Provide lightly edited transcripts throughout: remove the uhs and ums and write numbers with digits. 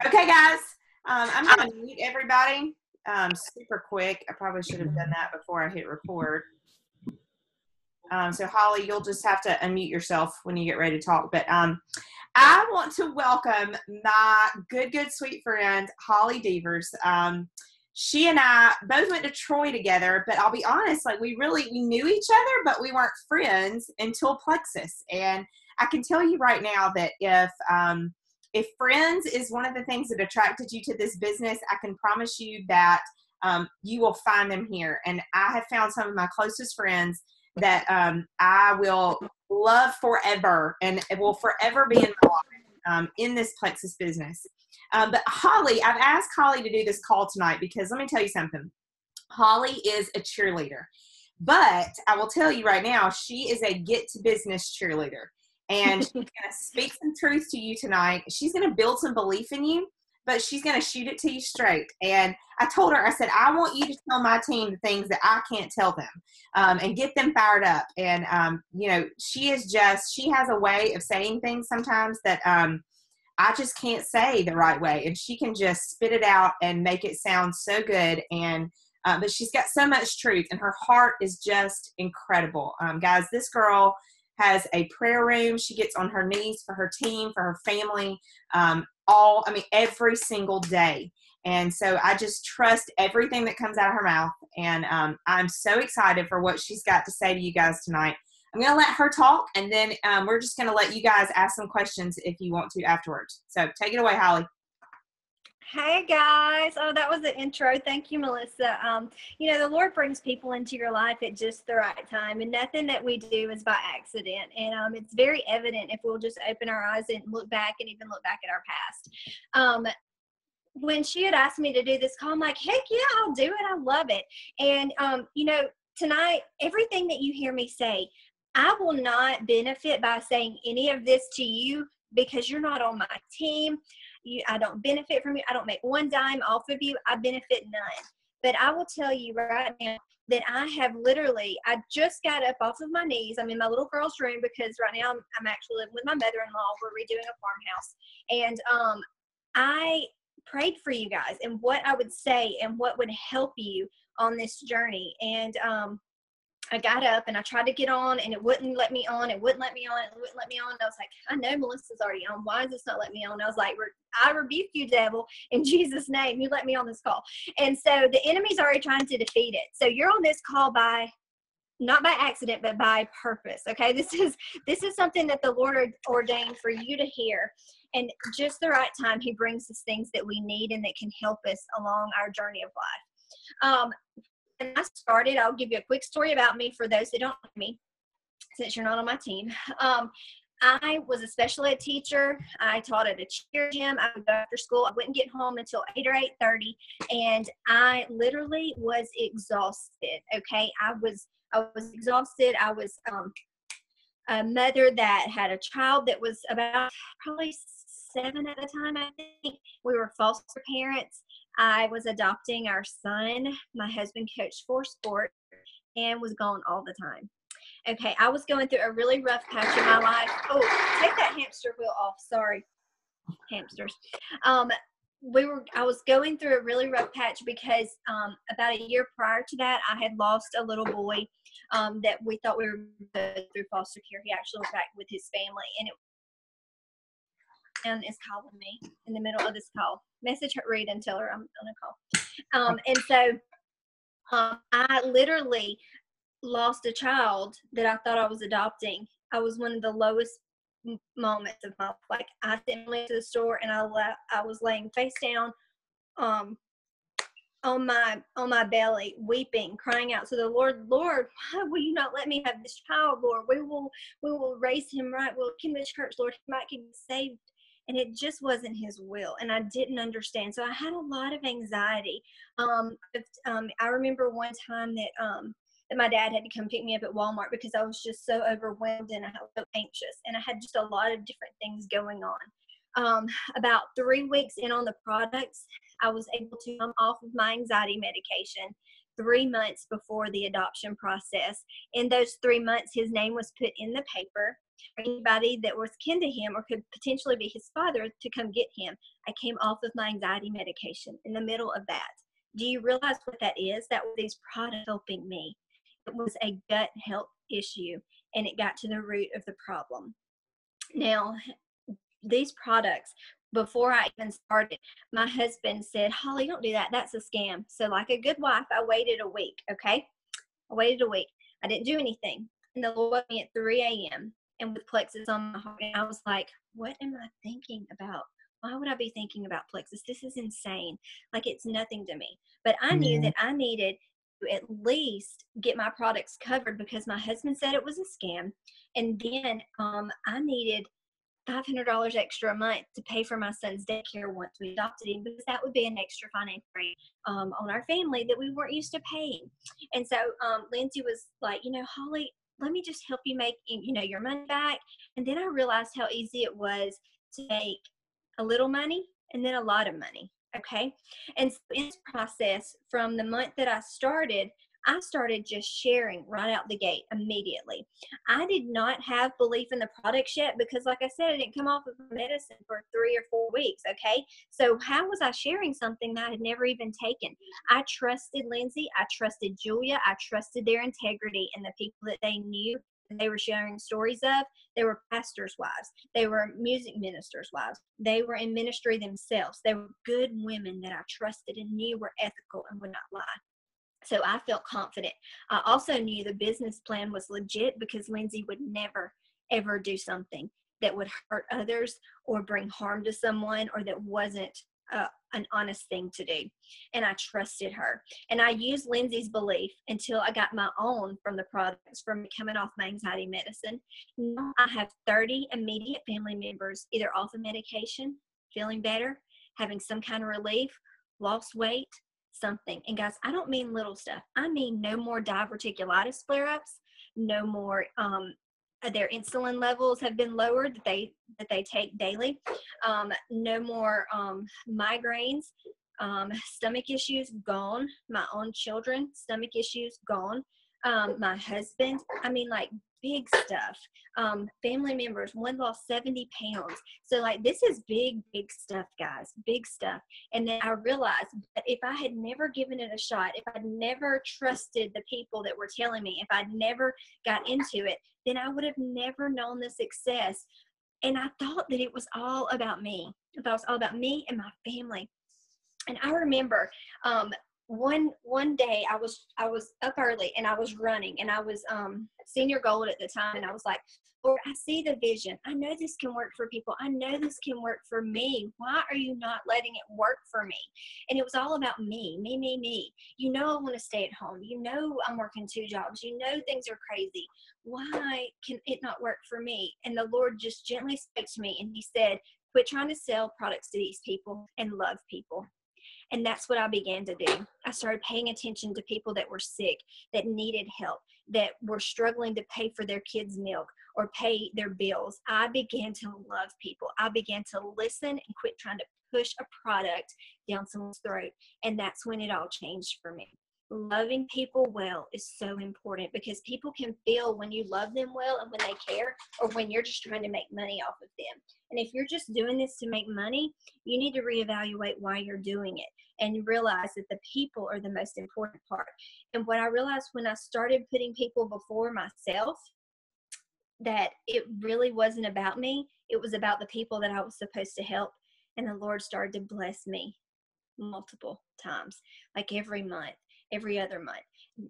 Okay, guys, I'm going to mute everybody super quick. I probably should have done that before I hit record. So, Holly, you'll just have to unmute yourself when you get ready to talk. But I want to welcome my good, sweet friend, Holly Deavers. She and I both went to Troy together, but I'll be honest, like we knew each other, but we weren't friends until Plexus. And I can tell you right now that if friends is one of the things that attracted you to this business, I can promise you that you will find them here. And I have found some of my closest friends that I will love forever and it will forever be in my life in this Plexus business. But Holly, I've asked Holly to do this call tonight because let me tell you something. Holly is a cheerleader, but I will tell you right now, she is a get to business cheerleader. And she's going to speak some truth to you tonight. She's going to build some belief in you, but she's going to shoot it to you straight. And I told her, I said, I want you to tell my team the things that I can't tell them and get them fired up. And, she has a way of saying things sometimes that I just can't say the right way. And she can just spit it out and make it sound so good. And but she's got so much truth and her heart is just incredible. Guys, this girl has a prayer room. She gets on her knees for her team, for her family, every single day. And so I just trust everything that comes out of her mouth. And I'm so excited for what she's got to say to you guys tonight. I'm going to let her talk, and then we're just going to let you guys ask some questions if you want to afterwards. So take it away, Holly. Hey guys. Oh, that was the intro. Thank you, Melissa. The Lord brings people into your life at just the right time, and nothing that we do is by accident. And it's very evident if we'll just open our eyes and look back and even look back at our past. When she had asked me to do this call, I'm like, heck yeah, I'll do it. I love it. And, tonight, everything that you hear me say, I will not benefit by saying any of this to you because you're not on my team. I don't benefit from you. I don't make one dime off of you. I benefit none. But I will tell you right now that I just got up off of my knees. I'm in my little girl's room because right now I'm actually living with my mother-in-law. We're redoing a farmhouse. And I prayed for you guys and what I would say and what would help you on this journey. And I got up and I tried to get on and it wouldn't let me on. It wouldn't let me on. It wouldn't let me on. And I was like, I know Melissa's already on. Why is this not letting me on? And I was like, I rebuke you, devil, in Jesus' name. You let me on this call. And so the enemy's already trying to defeat it. So you're on this call not by accident, but by purpose. Okay. This is something that the Lord ordained for you to hear. And just the right time, he brings us things that we need and that can help us along our journey of life. When I started, I'll give you a quick story about me for those that don't know me, since you're not on my team. I was a special ed teacher. I taught at a cheer gym. I would go after school. I wouldn't get home until 8 or 8:30, and I literally was exhausted. Okay, I was exhausted. I was a mother that had a child that was about probably 7 at the time. I think we were foster parents. I was adopting our son. My husband coached for sport and was gone all the time. Okay, I was going through a really rough patch in my life. Oh, take that hamster wheel off. Sorry, hamsters. I was going through a really rough patch because about a year prior to that, I had lost a little boy that we thought we were through foster care. He actually was back with his family, and is calling me in the middle of this call. Message her, read, and tell her I'm on a call. And so I literally lost a child that I thought I was adopting. I was one of the lowest moments of my life. Like I went to the store and I was laying face down on my belly, weeping, crying out to the Lord, why will you not let me have this child, Lord? We will raise him right. We'll keep him in church, Lord. He might get saved. And it just wasn't his will. And I didn't understand. So I had a lot of anxiety. I remember one time that my dad had to come pick me up at Walmart because I was just so overwhelmed and I was so anxious. And I had just a lot of different things going on. About 3 weeks in on the products, I was able to come off of my anxiety medication 3 months before the adoption process. In those 3 months, his name was put in the paper. or anybody that was kin to him or could potentially be his father to come get him. I came off of my anxiety medication in the middle of that. Do you realize what that is? That was these products helping me. It was a gut health issue, and it got to the root of the problem. Now, these products, before I even started, my husband said, Holly, don't do that. That's a scam. So like a good wife, I waited a week, okay? I waited a week. I didn't do anything. And the Lord woke me at 3 a.m. and with Plexus on my heart. And I was like, what am I thinking about? Why would I be thinking about Plexus? This is insane. Like, it's nothing to me. But I knew that I needed to at least get my products covered because my husband said it was a scam. And then I needed $500 extra a month to pay for my son's daycare once we adopted him, because that would be an extra financial drain on our family that we weren't used to paying. And so Lindsay was like, Holly, let me just help you make, your money back. And then I realized how easy it was to make a little money and then a lot of money. Okay. And so in this process, from the month that I started just sharing right out the gate immediately. I did not have belief in the products yet because, like I said, I didn't come off of medicine for 3 or 4 weeks, okay? So how was I sharing something that I had never even taken? I trusted Lindsay. I trusted Julia. I trusted their integrity and the people that they knew they were sharing stories of. They were pastors' wives. They were music ministers' wives. They were in ministry themselves. They were good women that I trusted and knew were ethical and would not lie. So I felt confident. I also knew the business plan was legit because Lindsay would never, ever do something that would hurt others or bring harm to someone or that wasn't an honest thing to do. And I trusted her. And I used Lindsay's belief until I got my own from the products from coming off my anxiety medicine. Now I have 30 immediate family members either off of medication, feeling better, having some kind of relief, lost weight, something. And guys, I don't mean little stuff. I mean no more diverticulitis flare-ups, no more their insulin levels have been lowered that they take daily, no more migraines, stomach issues gone, my own children stomach issues gone, my husband, I mean, like, big stuff. Family members, one lost 70 pounds. So like, this is big stuff, guys, big stuff. And then I realized that if I had never given it a shot, if I'd never trusted the people that were telling me, if I'd never got into it, then I would have never known the success. And I thought that it was all about me. I thought it was all about me and my family. And I remember one day I was up early and I was running and I was senior gold at the time, and I was like, Lord, I see the vision. I know this can work for people. I know this can work for me. Why are you not letting it work for me? And it was all about me. You know, I want to stay at home. You know, I'm working 2 jobs. You know, things are crazy. Why can it not work for me? And the Lord just gently spoke to me and he said, quit trying to sell products to these people and love people. And that's what I began to do. I started paying attention to people that were sick, that needed help, that were struggling to pay for their kids' milk or pay their bills. I began to love people. I began to listen and quit trying to push a product down someone's throat. And that's when it all changed for me. Loving people well is so important because people can feel when you love them well and when they care, or when you're just trying to make money off of them. And if you're just doing this to make money, you need to reevaluate why you're doing it and realize that the people are the most important part. And what I realized when I started putting people before myself, that it really wasn't about me. It was about the people that I was supposed to help. And the Lord started to bless me multiple times, like every month, every other month.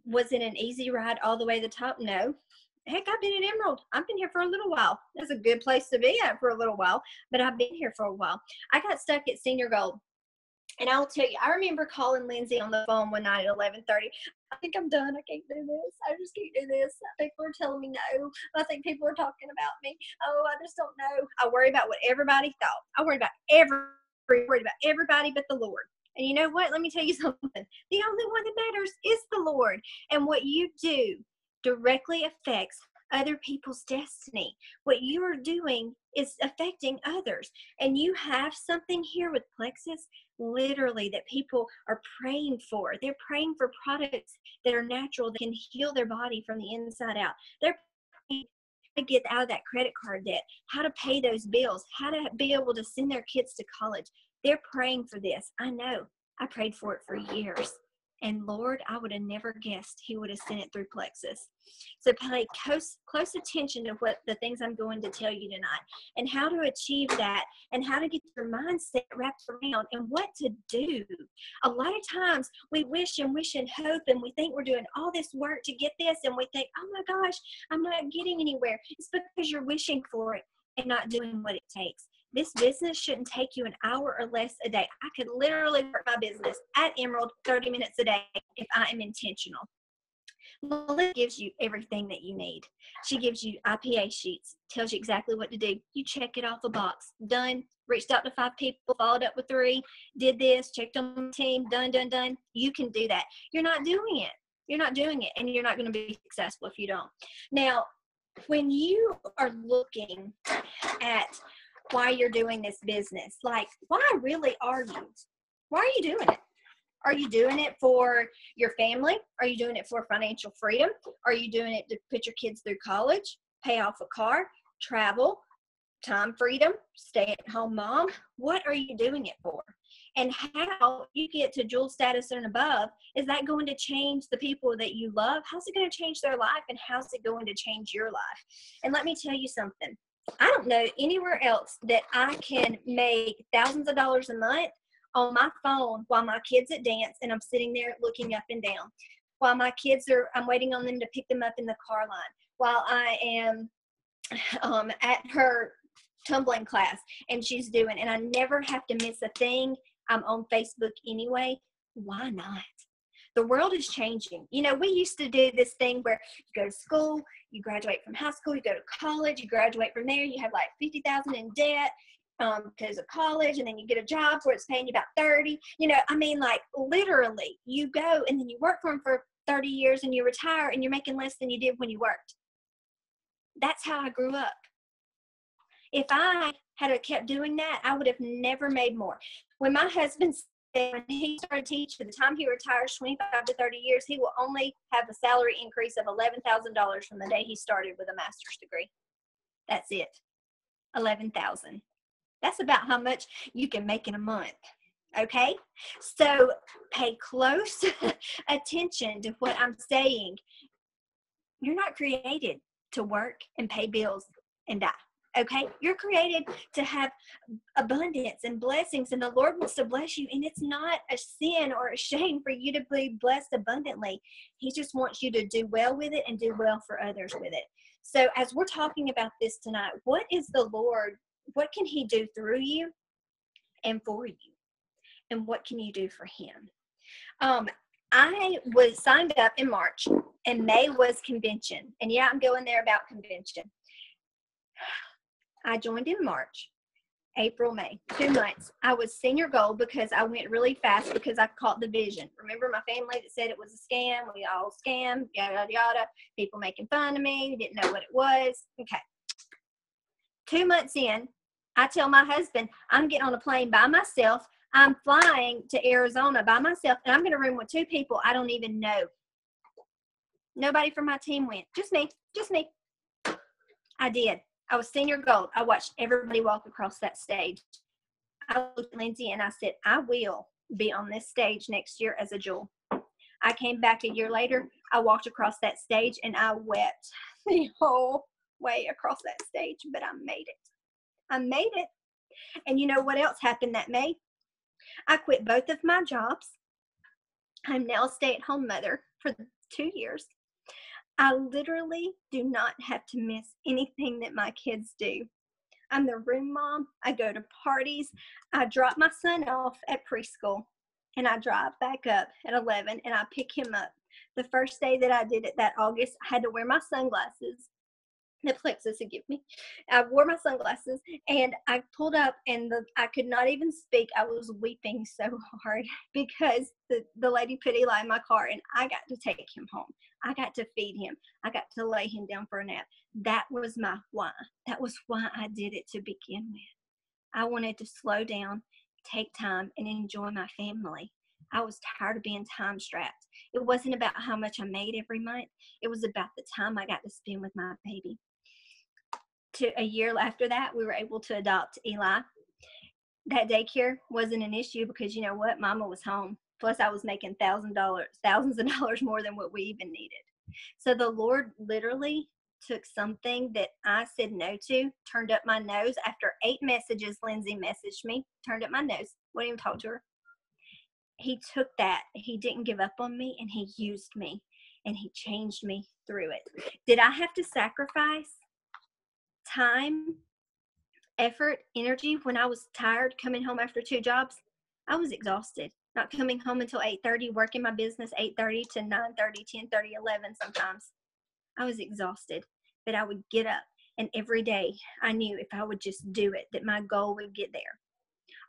Was it an easy ride all the way to the top? No. Heck, I've been at Emerald. I've been here for a little while. That's a good place to be at for a little while, but I've been here for a while. I got stuck at Senior Gold. And I'll tell you, I remember calling Lindsay on the phone one night at 11:30. I think I'm done. I can't do this. I just can't do this. People are telling me no. I think people are talking about me. Oh, I just don't know. I worry about what everybody thought. I worried about everybody but the Lord. And you know what? Let me tell you something. The only one that matters is the Lord. And what you do directly affects other people's destiny. What you are doing is affecting others. And you have something here with Plexus, literally, that people are praying for. They're praying for products that are natural, that can heal their body from the inside out. They're praying to get out of that credit card debt, how to pay those bills, how to be able to send their kids to college. They're praying for this. I know. I prayed for it for years. And Lord, I would have never guessed he would have sent it through Plexus. So pay close attention to what the things I'm going to tell you tonight, and how to achieve that, and how to get your mindset wrapped around, and what to do. A lot of times we wish and hope, and we think we're doing all this work to get this, and we think, oh my gosh, I'm not getting anywhere. It's because you're wishing for it and not doing what it takes. This business shouldn't take you an hour or less a day. I could literally work my business at Emerald 30 minutes a day if I am intentional. Melissa gives you everything that you need. She gives you IPA sheets, tells you exactly what to do. You check it off a box. Done. Reached out to 5 people, followed up with 3, did this, checked on the team, done. You can do that. You're not doing it. You're not doing it, and you're not going to be successful if you don't. Now, when you are looking at why you're doing this business, like, why really are you? Why are you doing it? Are you doing it for your family? Are you doing it for financial freedom? Are you doing it to put your kids through college, pay off a car, travel, time freedom, stay at home mom? What are you doing it for? And how you get to jewel status and above, is that going to change the people that you love? How's it going to change their life? And how's it going to change your life? And let me tell you something. I don't know anywhere else that I can make thousands of dollars a month on my phone while my kids at dance and I'm sitting there looking up and down. While my kids I'm waiting on them to pick them up in the car line. While I am at her tumbling class and she's doing, and I never have to miss a thing. I'm on Facebook anyway. Why not? The world is changing. You know, we used to do this thing where you go to school, you graduate from high school, you go to college, you graduate from there, you have like $50,000 in debt because of college, and then you get a job where it's paying you about 30. You know, I mean, like literally, you go and then you work for them for 30 years and you retire and you're making less than you did when you worked. That's how I grew up. If I had kept doing that, I would have never made more. When my husband said, when he started teaching, by the time he retires 25 to 30 years, he will only have a salary increase of $11,000 from the day he started with a master's degree. That's it. $11,000. That's about how much you can make in a month. Okay? So pay close attention to what I'm saying. You're not created to work and pay bills and die. Okay? You're created to have abundance and blessings, and the Lord wants to bless you, and it's not a sin or a shame for you to be blessed abundantly. He just wants you to do well with it and do well for others with it. So as we're talking about this tonight, what is the Lord, what can he do through you and for you? And what can you do for him? I was signed up in March, and May was convention. And yeah, I'm going there about convention. I joined in March, April, May, 2 months. I was senior gold because I went really fast because I caught the vision. Remember my family that said it was a scam? We all scammed, yada, yada, yada. People making fun of me, didn't know what it was. Okay. 2 months in, I tell my husband, I'm getting on a plane by myself. I'm flying to Arizona by myself, and I'm going to room with 2 people I don't even know. Nobody from my team went. Just me. I did. I was senior gold. I watched everybody walk across that stage. I looked at Lindsay and I said, I will be on this stage next year as a jewel. I came back a year later. I walked across that stage and I wept the whole way across that stage, but I made it. I made it. And you know what else happened that May? I quit both of my jobs. I'm now a stay-at-home mother for 2 years. I literally do not have to miss anything that my kids do. I'm the room mom. I go to parties. I drop my son off at preschool, and I drive back up at 11, and I pick him up. The first day that I did it that August, I had to wear my sunglasses. The Plexus would give me. I wore my sunglasses, and I pulled up, and I could not even speak. I was weeping so hard because the lady put Eli in my car, and I got to take him home. I got to feed him. I got to lay him down for a nap. That was my why. That was why I did it to begin with. I wanted to slow down, take time, and enjoy my family. I was tired of being time strapped. It wasn't about how much I made every month. It was about the time I got to spend with my baby. a year after that, we were able to adopt Eli. That daycare wasn't an issue because you know what? Mama was home. Plus, I was making thousands of dollars more than what we even needed. So the Lord literally took something that I said no to, turned up my nose. After 8 messages, Lindsay messaged me, turned up my nose, wouldn't even talk to her. He took that. He didn't give up on me, and he used me, and he changed me through it. Did I have to sacrifice time, effort, energy when I was tired coming home after 2 jobs? I was exhausted. Not coming home until 8:30, working my business 8:30 to 9:30, 10:30, 11 sometimes. I was exhausted, but I would get up, and every day I knew if I would just do it, that my goal would get there.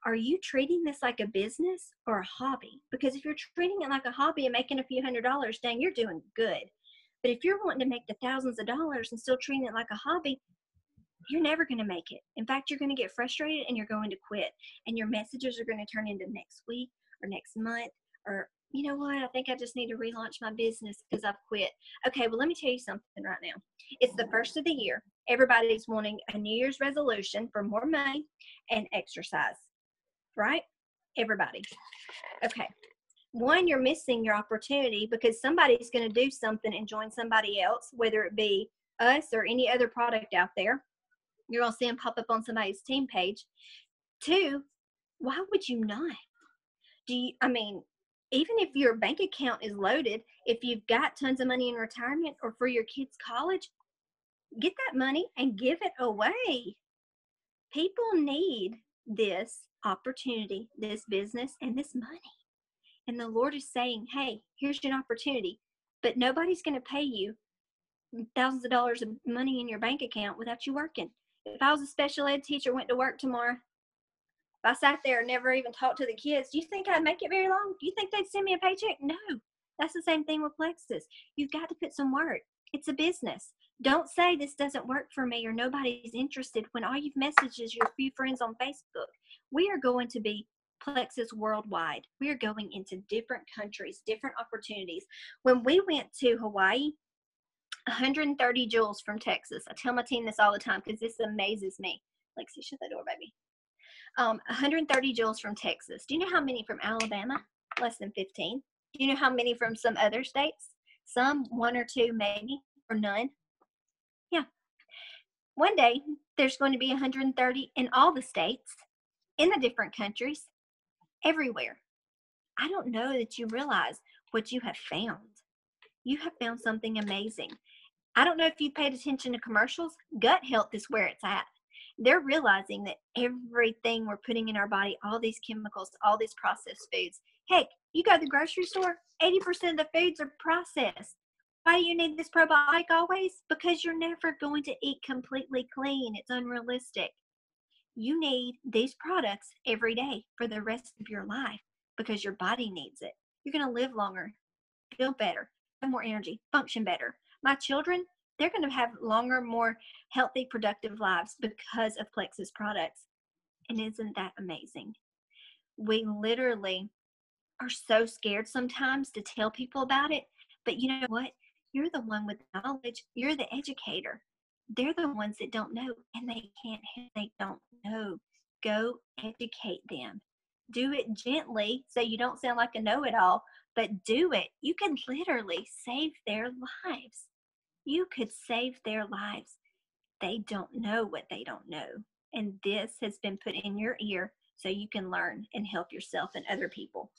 Are you treating this like a business or a hobby? Because if you're treating it like a hobby and making a few $100s, dang, you're doing good. But if you're wanting to make the thousands of dollars and still treating it like a hobby, you're never going to make it. In fact, you're going to get frustrated and you're going to quit. And your messages are going to turn into next week or next month, or you know what? I think I just need to relaunch my business because I've quit. Okay, well, let me tell you something right now. It's the first of the year. Everybody's wanting a New Year's resolution for more money and exercise, right? Everybody. Okay. One, you're missing your opportunity because somebody's going to do something and join somebody else, whether it be us or any other product out there. You're going to see them pop up on somebody's team page. 2, why would you not? Even if your bank account is loaded, if you've got tons of money in retirement or for your kids' college, get that money and give it away. People need this opportunity, this business, and this money. And the Lord is saying, hey, here's an opportunity, but nobody's going to pay you thousands of dollars of money in your bank account without you working. If I was a special ed teacher, went to work tomorrow, if I sat there and never even talked to the kids, do you think I'd make it very long? Do you think they'd send me a paycheck? No. That's the same thing with Plexus. You've got to put some work. It's a business. Don't say this doesn't work for me or nobody's interested when all you've messaged is your few friends on Facebook. We are going to be Plexus worldwide. We are going into different countries, different opportunities. When we went to Hawaii, 130 joules from Texas. I tell my team this all the time because this amazes me. Lexi, shut the door, baby. 130 joules from Texas. Do you know how many from Alabama? Less than 15. Do you know how many from some other states? Some, 1 or 2 maybe, or none. Yeah. One day, there's going to be 130 in all the states, in the different countries, everywhere. I don't know that you realize what you have found. You have found something amazing. I don't know if you paid attention to commercials. Gut health is where it's at. They're realizing that everything we're putting in our body, all these chemicals, all these processed foods. Heck, you go to the grocery store, 80% of the foods are processed. Why do you need this probiotic always? Because you're never going to eat completely clean. It's unrealistic. You need these products every day for the rest of your life because your body needs it. You're going to live longer, feel better, have more energy, function better. My children, they're going to have longer, more healthy, productive lives because of Plexus products. And isn't that amazing? We literally are so scared sometimes to tell people about it. But you know what? You're the one with knowledge. You're the educator. They're the ones that don't know, and they can't help. They don't know. Go educate them. Do it gently so you don't sound like a know-it-all, but do it. You can literally save their lives. You could save their lives. They don't know what they don't know. And this has been put in your ear so you can learn and help yourself and other people.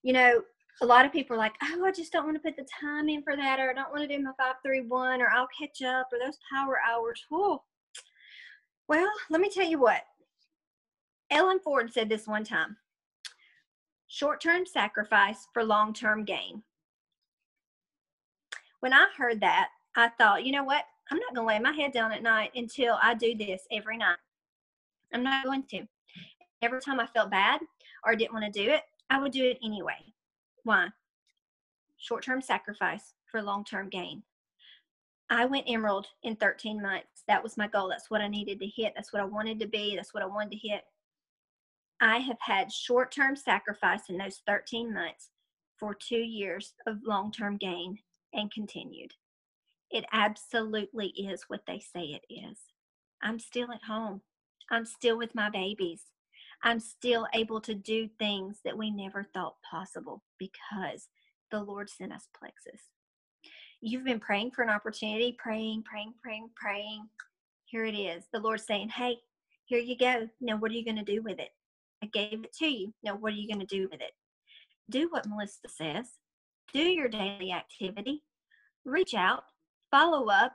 You know, a lot of people are like, oh, I just don't want to put the time in for that, or I don't want to do my 5-3-1, or I'll catch up, or those power hours. Whoa. Well, let me tell you what. Ellen Ford said this one time. Short-term sacrifice for long-term gain. When I heard that, I thought, you know what? I'm not going to lay my head down at night until I do this every night. I'm not going to. Every time I felt bad or didn't want to do it, I would do it anyway. Why? Short-term sacrifice for long-term gain. I went emerald in 13 months. That was my goal. That's what I needed to hit. That's what I wanted to be. That's what I wanted to hit. I have had short-term sacrifice in those 13 months for 2 years of long-term gain and continued. It absolutely is what they say it is. I'm still at home. I'm still with my babies. I'm still able to do things that we never thought possible because the Lord sent us plexus. You've been praying for an opportunity, praying. Here it is. The Lord's saying, hey, here you go. Now, what are you going to do with it? I gave it to you. Now, what are you going to do with it? Do what Melissa says. Do your daily activity. Reach out. Follow up.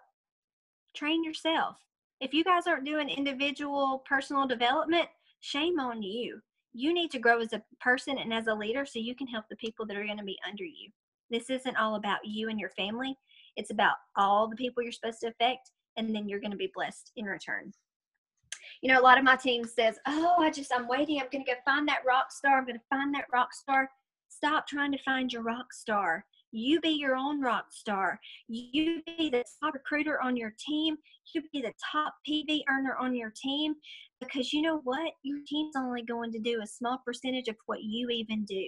Train yourself. If you guys aren't doing individual personal development, shame on you. You need to grow as a person and as a leader so you can help the people that are going to be under you. This isn't all about you and your family. It's about all the people you're supposed to affect, and then you're going to be blessed in return. You know, a lot of my team says, oh, I'm waiting. I'm going to go find that rock star. I'm going to find that rock star. Stop trying to find your rock star. You be your own rock star. You be the top recruiter on your team. You be the top PV earner on your team, because you know what? Your team's only going to do a small percentage of what you even do.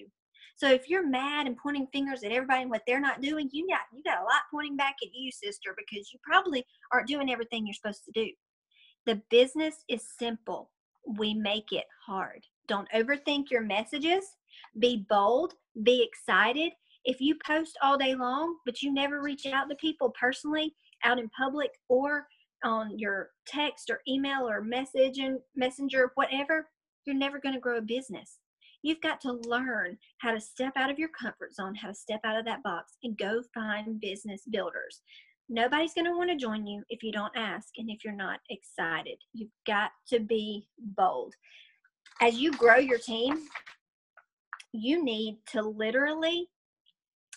So if you're mad and pointing fingers at everybody and what they're not doing, you got a lot pointing back at you, sister, because you probably aren't doing everything you're supposed to do. The business is simple. We make it hard. Don't overthink your messages. Be bold. Be excited. If you post all day long, but you never reach out to people personally out in public or on your text or email or messenger, whatever, you're never going to grow a business. You've got to learn how to step out of your comfort zone, how to step out of that box and go find business builders. Nobody's going to want to join you if you don't ask and if you're not excited. You've got to be bold. As you grow your team, you need to literally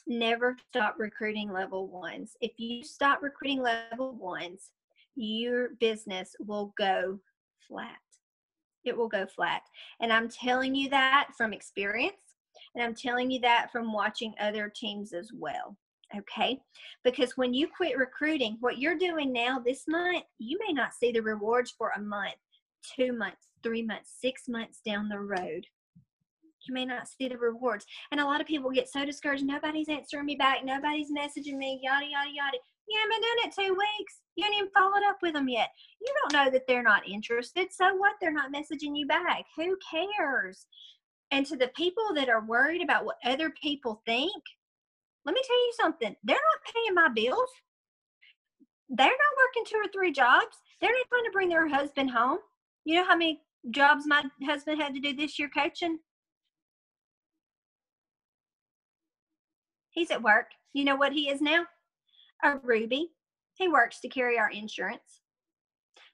never stop recruiting level ones. If you stop recruiting level ones, your business will go flat. It will go flat. And I'm telling you that from experience, and I'm telling you that from watching other teams as well. Okay? Because when you quit recruiting, what you're doing now this month, you may not see the rewards for a month, 2 months, 3 months, 6 months down the road. You may not see the rewards. And a lot of people get so discouraged. Nobody's answering me back. Nobody's messaging me, yada, yada, yada. You haven't been doing it 2 weeks. You haven't even followed up with them yet. You don't know that they're not interested. So what? They're not messaging you back. Who cares? And to the people that are worried about what other people think, let me tell you something. They're not paying my bills. They're not working 2 or 3 jobs. They're not trying to bring their husband home. You know how many jobs my husband had to do this year coaching? He's at work. You know what he is now? A Ruby. He works to carry our insurance.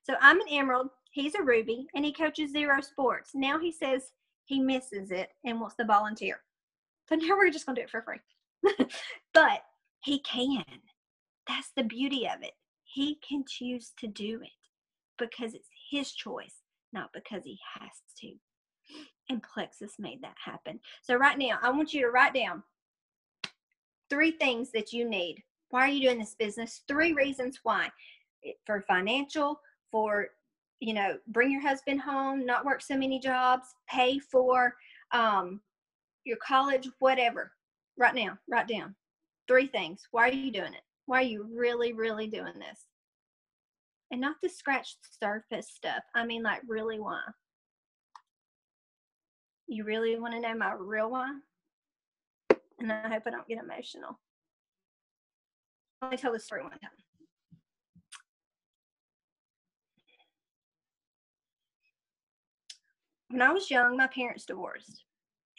So I'm an Emerald. He's a Ruby, and he coaches 0 sports. Now he says he misses it and wants to volunteer. So now we're just going to do it for free. But he can. That's the beauty of it. He can choose to do it because it's his choice, not because he has to. And Plexus made that happen. So right now, I want you to write down 3 things that you need. Why are you doing this business? 3 reasons why. For financial, for, bring your husband home, not work so many jobs, pay for your college, whatever. Right now, write down 3 things. Why are you doing it? Why are you really, really doing this? And not the scratch surface stuff. I mean, like, really why? You really want to know my real why? And I hope I don't get emotional. Let me tell this story one time. When I was young, my parents divorced.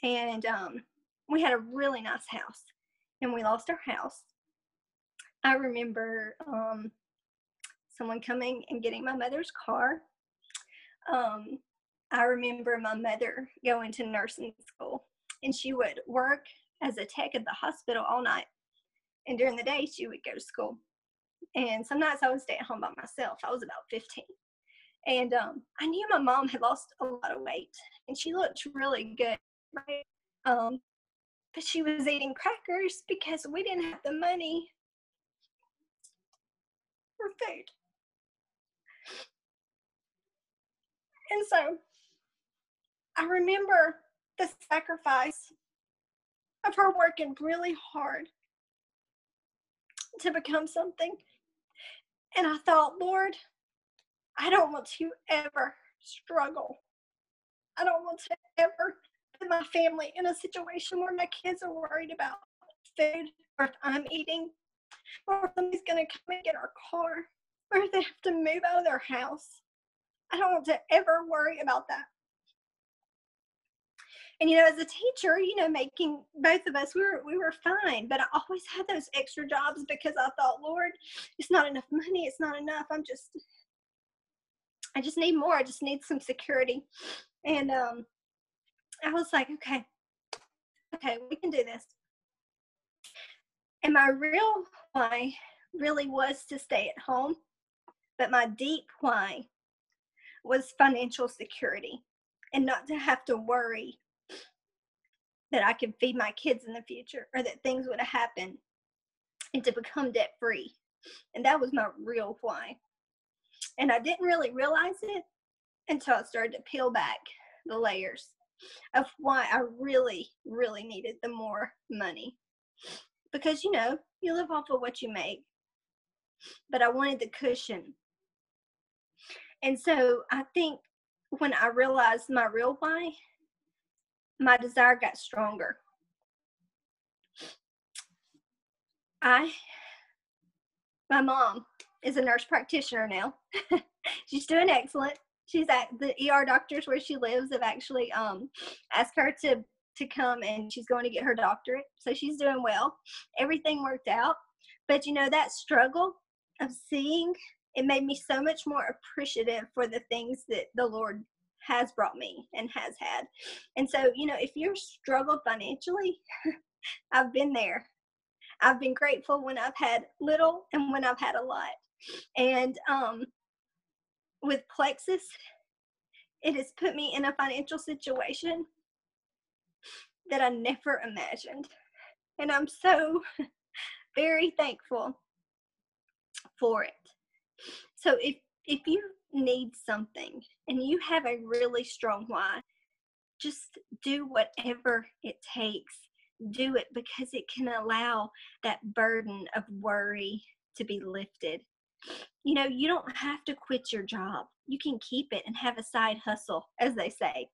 And we had a really nice house. And we lost our house. I remember someone coming and getting my mother's car. I remember my mother going to nursing school. And she would work as a tech at the hospital all night. And during the day, she would go to school. And some nights I would stay at home by myself. I was about 15. And I knew my mom had lost a lot of weight. And she looked really good, right? But she was eating crackers because we didn't have the money for food. And so I remember the sacrifice of her working really hard to become something. And I thought, Lord, I don't want to ever struggle. I don't want to ever put my family in a situation where my kids are worried about food, or if I'm eating, or if somebody's going to come and get our car, or if they have to move out of their house. I don't want to ever worry about that. And, as a teacher, making both of us, we were fine. But I always had those extra jobs because I thought, Lord, it's not enough money. It's not enough. I just need more. I just need some security. And I was like, okay, we can do this. And my real why really was to stay at home. But my deep why was financial security and not to have to worry that I could feed my kids in the future or that things would have happened, and to become debt free. And that was my real why. And I didn't really realize it until I started to peel back the layers of why I really, really needed the more money. Because, you live off of what you make. But I wanted the cushion. And so I think when I realized my real why, my desire got stronger. My mom is a nurse practitioner now. She's doing excellent. She's at the ER doctors where she lives have actually asked her to come, and she's going to get her doctorate. So she's doing well. Everything worked out. But that struggle of seeing, it made me so much more appreciative for the things that the Lord has brought me and has had. And so, if you're struggled financially, I've been there. I've been grateful when I've had little and when I've had a lot. And with Plexus, it has put me in a financial situation that I never imagined. And I'm so very thankful for it. So if you need something and you have a really strong why, just do whatever it takes. Do it because it can allow that burden of worry to be lifted. You don't have to quit your job. You can keep it and have a side hustle, as they say,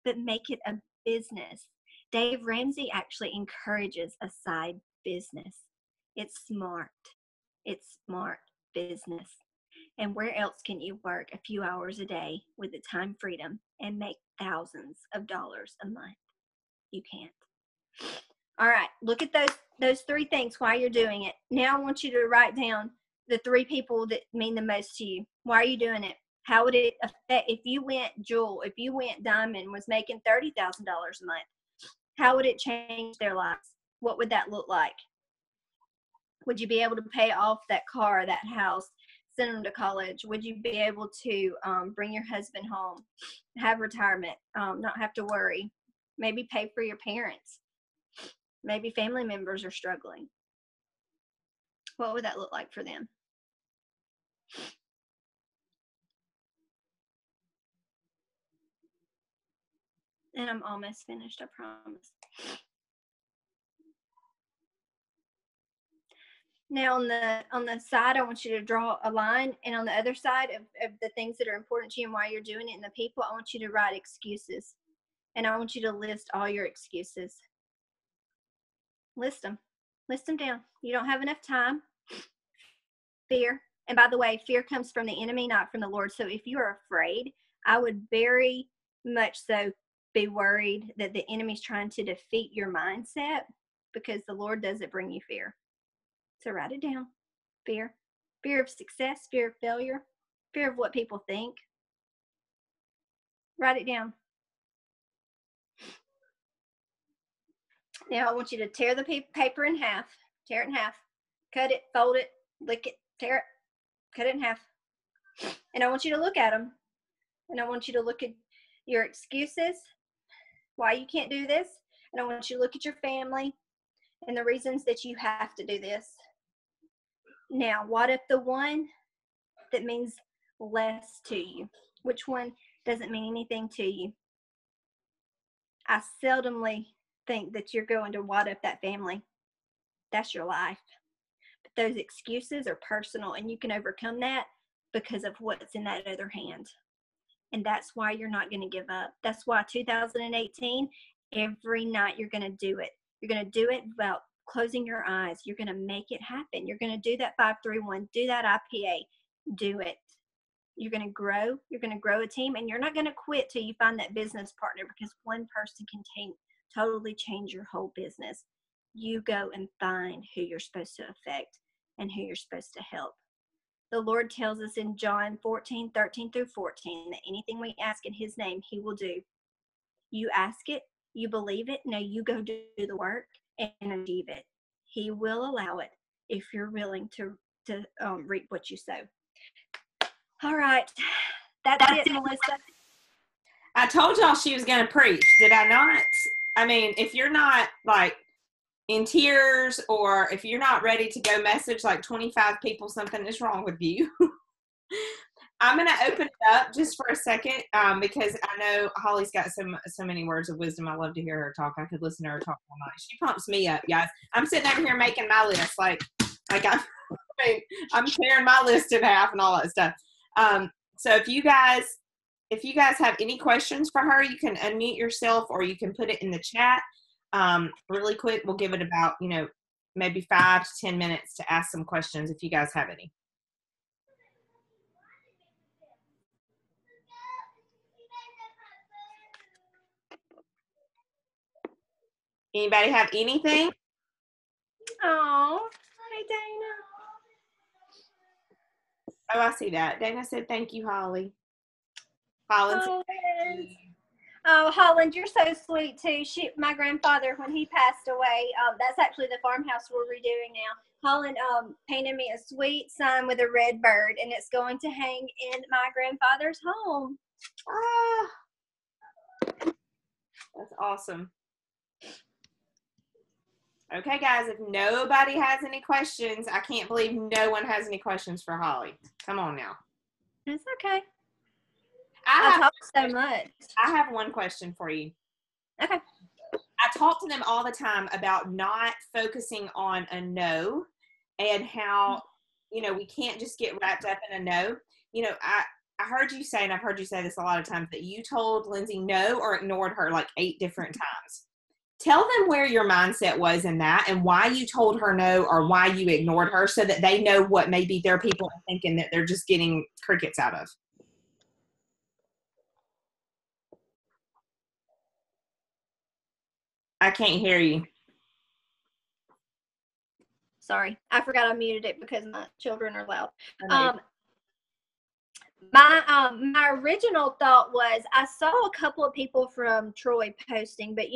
but make it a business. Dave Ramsey actually encourages a side business. It's smart. It's smart business. And where else can you work a few hours a day with the time freedom and make thousands of dollars a month? You can't. All right, look at those three things while you're doing it. Now I want you to write down the three people that mean the most to you. Why are you doing it? How would it affect if you went Diamond, was making $30,000 a month? How would it change their lives? What would that look like? Would you be able to pay off that car, that house, send them to college? Would you be able to bring your husband home, have retirement, not have to worry, maybe pay for your parents? Maybe family members are struggling. What would that look like for them? And I'm almost finished, I promise. Now on the side, I want you to draw a line, and on the other side of the things that are important to you and why you're doing it and the people, I want you to write excuses. And I want you to list all your excuses. List them down. You don't have enough time. Fear. And by the way, fear comes from the enemy, not from the Lord. So if you are afraid, I would very much so be worried that the enemy's trying to defeat your mindset, because the Lord doesn't bring you fear. So write it down. Fear of success, fear of failure, fear of what people think. Write it down. Now I want you to tear the paper in half. Tear it in half. Cut it, fold it, lick it, tear it, cut it in half. And I want you to look at them. And I want you to look at your excuses, why you can't do this. And I want you to look at your family and the reasons that you have to do this. Now, what if the one that means less to you? Which one doesn't mean anything to you? I seldomly think that you're going to what if that family. That's your life. But those excuses are personal, and you can overcome that because of what's in that other hand. And that's why you're not going to give up. That's why 2018, every night you're going to do it. You're going to do it without closing your eyes. You're going to make it happen. You're going to do that 531, do that IPA, do it. You're going to grow. You're going to grow a team, and you're not going to quit till you find that business partner, because one person can totally change your whole business. You go and find who you're supposed to affect and who you're supposed to help. The Lord tells us in John 14:13 through 14, that anything we ask in his name, he will do. You ask it, you believe it, now you go do the work and achieve it. He will allow it if you're willing to reap what you sow. All right. That's it, Melissa. I told y'all she was going to preach. Did I not? I mean, if you're not like in tears, or if you're not ready to go message like 25 people, something is wrong with you. I'm going to open it up just for a second because I know Holly's got so many words of wisdom. I love to hear her talk. I could listen to her talk all night. She pumps me up, guys. I'm sitting over here making my list. I'm tearing my list in half and all that stuff. So if you guys have any questions for her, you can unmute yourself or you can put it in the chat. Really quick, we'll give it about, maybe 5 to 10 minutes to ask some questions if you guys have any. Anybody have anything? Oh, hi, Dana. Oh, I see that. Dana said, thank you, Holly. Holland said, thank you. Oh, Holland, you're so sweet too. My grandfather, when he passed away, that's actually the farmhouse we're redoing now. Holland painted me a sweet sign with a red bird, and it's going to hang in my grandfather's home. Ah, that's awesome. Okay, guys, if nobody has any questions, I can't believe no one has any questions for Holly. Come on now. It's okay. I talk so much. I have one question for you. Okay. I talk to them all the time about not focusing on a no, and how, we can't just get wrapped up in a no. I heard you say, and I've heard you say this a lot of times, that you told Lindsay no or ignored her like 8 different times. Tell them where your mindset was in that and why you told her no or why you ignored her, so that they know what maybe their people are thinking that they're just getting crickets out of. I can't hear you. Sorry, I forgot I muted it because my children are loud. My original thought was, I saw a couple of people from Troy posting, but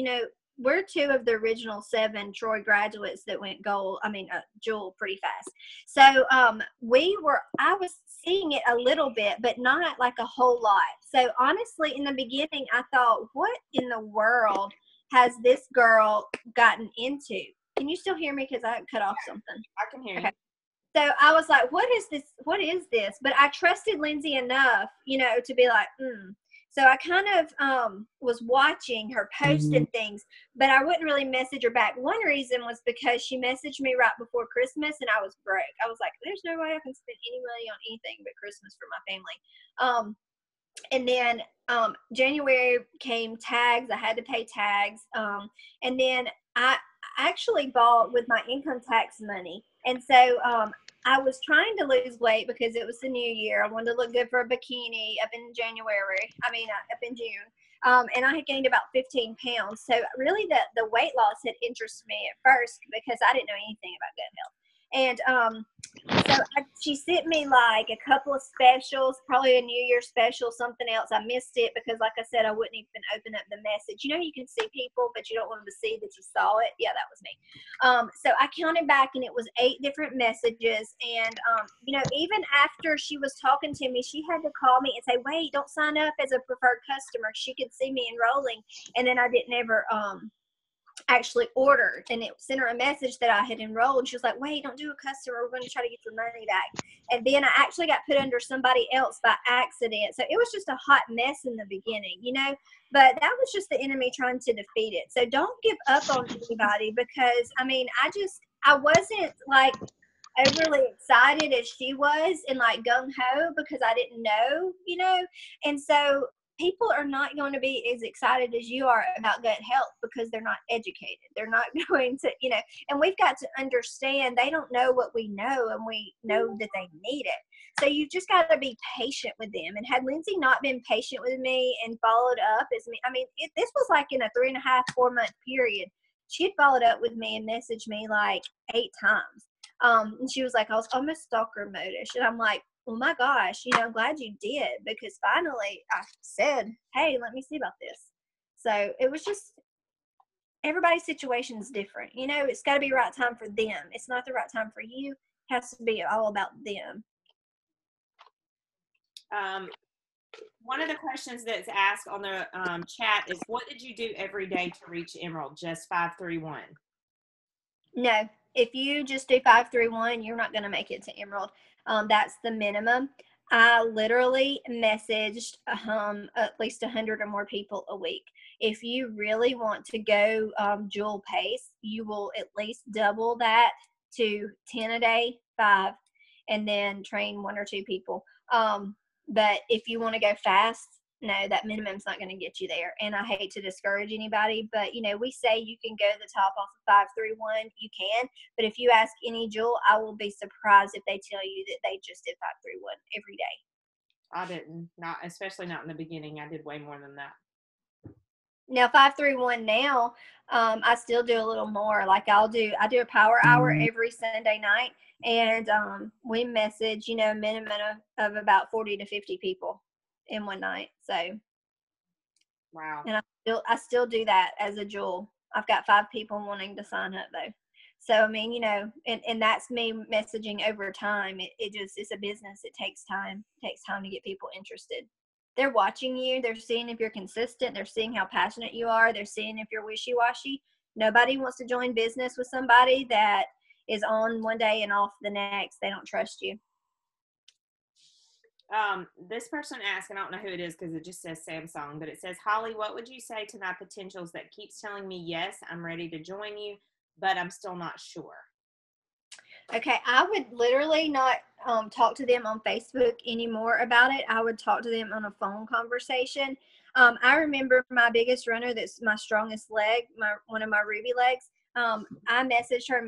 we're 2 of the original 7 Troy graduates that went jewel pretty fast. So I was seeing it a little bit, but not like a whole lot. So honestly, in the beginning, I thought, what in the world has this girl gotten into? Can you still hear me? Because I cut off something. I can hear you. So I was like, what is this? What is this? But I trusted Lindsay enough, to be like, So I kind of was watching her post and things, but I wouldn't really message her back. One reason was because she messaged me right before Christmas, and I was broke. I was like, there's no way I can spend any money on anything but Christmas for my family. And then January came tags. I had to pay tags. And then I actually bought with my income tax money. And so I was trying to lose weight because it was the new year. I wanted to look good for a bikini up in June. And I had gained about 15 pounds. So really the weight loss had interested me at first because I didn't know anything about gut health. And she sent me like a couple of specials, probably a New Year special, something else. I missed it because, like I said, I wouldn't even open up the message. You can see people, but you don't want them to see that you saw it. Yeah, that was me. So I counted back, and it was 8 different messages. And, even after she was talking to me, she had to call me and say, wait, don't sign up as a preferred customer. She could see me enrolling. And then I didn't ever actually ordered, and it sent her a message that I had enrolled. She was like, wait, don't do a customer, we're going to try to get your money back. And then I actually got put under somebody else by accident. So it was just a hot mess in the beginning, but that was just the enemy trying to defeat it. So don't give up on anybody, because I wasn't like overly excited as she was and like gung-ho because I didn't know, and so people are not going to be as excited as you are about gut health because they're not educated. They're not going to, and we've got to understand they don't know what we know, and we know that they need it. So you just got to be patient with them. And had Lindsay not been patient with me and followed up as me, this was like in a 3.5, 4 month period. She had followed up with me and messaged me like 8 times. And she was like, I was almost stalker modish. And I'm like, oh my gosh, I'm glad you did, because finally I said, hey, let me see about this. So it was just, everybody's situation is different. It's got to be the right time for them. It's not the right time for you. It has to be all about them. One of the questions that's asked on the chat is, what did you do every day to reach Emerald? Just 531? No, if you just do 531, you're not going to make it to Emerald. That's the minimum. I literally messaged at least 100 or more people a week. If you really want to go jewel pace, you will at least double that to 10 a day, 5, and then train 1 or 2 people. But if you want to go fast, no, that minimum's not going to get you there. And I hate to discourage anybody, but we say you can go to the top off of 531, you can. But if you ask any jewel, I will be surprised if they tell you that they just did 531 every day. I didn't, especially not in the beginning. I did way more than that. Now 531 now, I still do a little more. Like I do a power hour every Sunday night, and we message a minimum of about 40 to 50 people in one night. So wow. And I still do that as a jewel. I've got 5 people wanting to sign up though. So and that's me messaging over time. It's a business. It takes time. It takes time to get people interested. They're watching you. They're seeing if you're consistent. They're seeing how passionate you are. They're seeing if you're wishy-washy. Nobody wants to join business with somebody that is on one day and off the next. They don't trust you. This person asked, and I don't know who it is because it just says Samsung, but it says, Holly, what would you say to my potentials that keeps telling me, yes, I'm ready to join you, but I'm still not sure? Okay, I would literally not talk to them on Facebook anymore about it. I would talk to them on a phone conversation. I remember my biggest runner, that's my strongest leg, one of my ruby legs. I messaged her.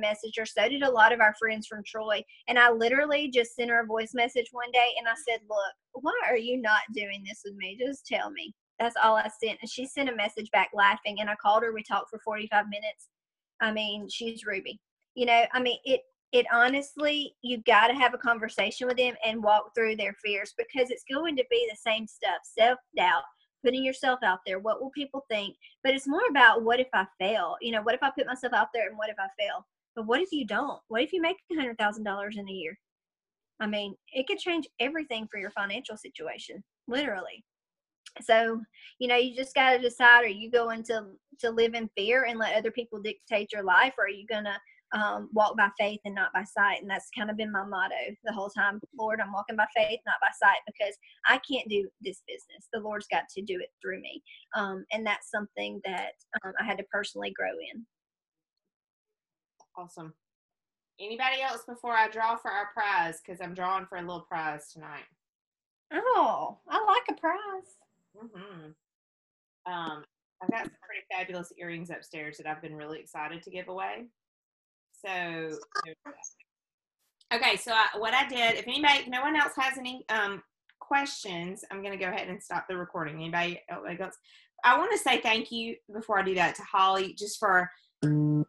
So did a lot of our friends from Troy. And I literally just sent her a voice message one day, and I said, look, why are you not doing this with me? Just tell me. That's all I sent. And she sent a message back laughing, and I called her. We talked for 45 minutes. She's Ruby. It honestly, you got to have a conversation with them and walk through their fears, because it's going to be the same stuff. Self-doubt, putting yourself out there. What will people think? But it's more about, what if I fail? What if I put myself out there and what if I fail? But what if you don't? What if you make $100,000 in a year? It could change everything for your financial situation, literally. So, you just got to decide, are you going to live in fear and let other people dictate your life, or are you going to walk by faith and not by sight? And that's kind of been my motto the whole time. Lord, I'm walking by faith, not by sight, because I can't do this business. The Lord's got to do it through me. And that's something that I had to personally grow in. Awesome. Anybody else before I draw for our prize? Because I'm drawing for a little prize tonight. Oh, I like a prize. Mm-hmm. I've got some pretty fabulous earrings upstairs that I've been really excited to give away. So, okay, so what I did, if no one else has any questions, I'm going to go ahead and stop the recording. Anybody else? I want to say thank you before I do that to Holly, just for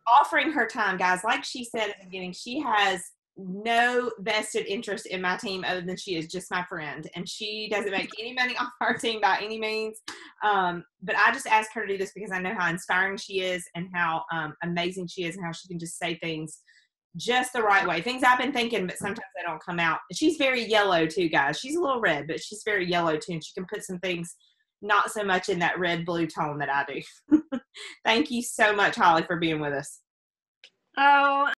offering her time, guys. Like she said at the beginning, she has no vested interest in my team other than she is just my friend, and she doesn't make any money off our team by any means. But I just asked her to do this because I know how inspiring she is and how amazing she is, and how she can just say things just the right way. Things I've been thinking, but sometimes they don't come out. She's very yellow too, guys. She's a little red, but she's very yellow too, and she can put some things not so much in that red blue tone that I do. Thank you so much, Holly, for being with us. Oh,